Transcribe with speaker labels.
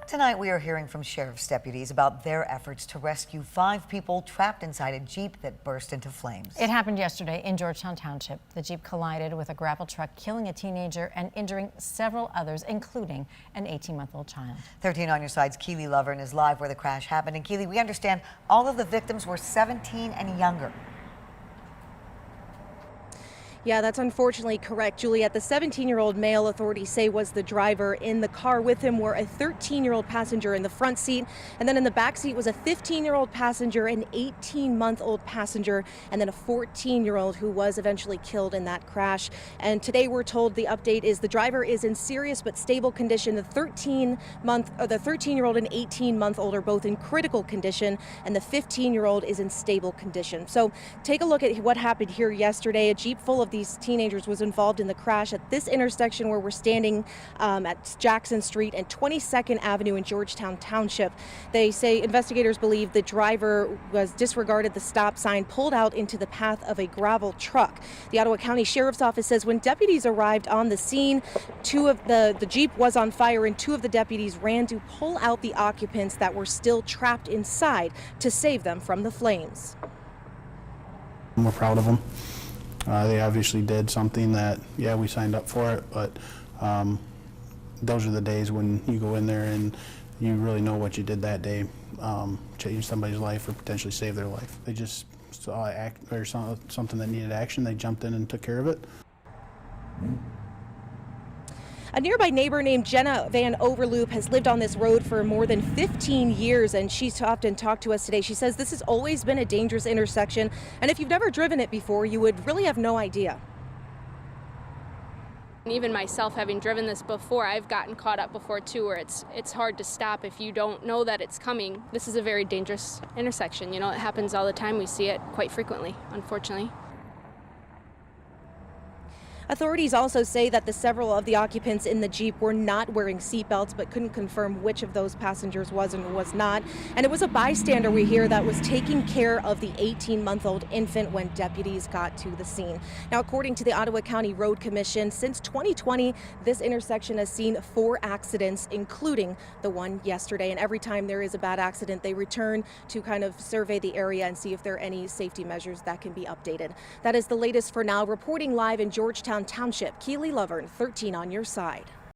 Speaker 1: Tonight we are hearing from sheriff's deputies about their efforts to rescue 5 people trapped inside a Jeep that burst into flames.
Speaker 2: It happened yesterday in Georgetown Township. The Jeep collided with a gravel truck, killing a teenager and injuring several others, including an 18-month-old child. 13 on your side's Keely Lovern is live where the crash happened. And Keely, we understand all of the victims were 17 and younger.
Speaker 3: Yeah, that's unfortunately correct, Juliet. The 17-year-old male authorities say was the driver. In the car with him were a 13-year-old passenger in the front seat, and then in the back seat was a 15-year-old passenger, an 18-month-old passenger, and then a 14-year-old who was eventually killed in that crash. And today we're told the update is the driver is in serious but stable condition. The 13-year-old and 18-month-old are both in critical condition, and the 15-year-old is in stable condition. So take a look at what happened here yesterday. A Jeep full of these teenagers was involved in the crash at this intersection where we're standing at Jackson Street and 22nd Avenue in Georgetown Township. They say investigators believe the driver was disregarded the stop sign, pulled out into the path of a gravel truck. The Ottawa County Sheriff's Office says when deputies arrived on the scene, the Jeep was on fire and 2 of the deputies ran to pull out the occupants that were still trapped inside to save them from the flames.
Speaker 4: We're proud of them. They obviously did something that, yeah, we signed up for it, but those are the days when you go in there and you really know what you did that day, change somebody's life or potentially save their life. They just saw something that needed action. They jumped in and took care of it.
Speaker 3: A nearby neighbor named Jenna Van Overloop has lived on this road for more than 15 years, and she's often talked to us today. She says this has always been a dangerous intersection, and if you've never driven it before, you would really have no idea.
Speaker 5: Even myself, having driven this before, I've gotten caught up before too, where it's hard to stop if you don't know that it's coming. This is a very dangerous intersection. You know, it happens all the time. We see it quite frequently, unfortunately.
Speaker 3: Authorities also say that several of the occupants in the Jeep were not wearing seatbelts, but couldn't confirm which of those passengers was and was not. And it was a bystander, we hear, that was taking care of the 18-month-old infant when deputies got to the scene. Now, according to the Ottawa County Road Commission, since 2020, this intersection has seen 4 accidents, including the one yesterday. And every time there is a bad accident, they return to kind of survey the area and see if there are any safety measures that can be updated. That is the latest for now. Reporting live in Georgetown Township, Keely Lovern, 13 on your side.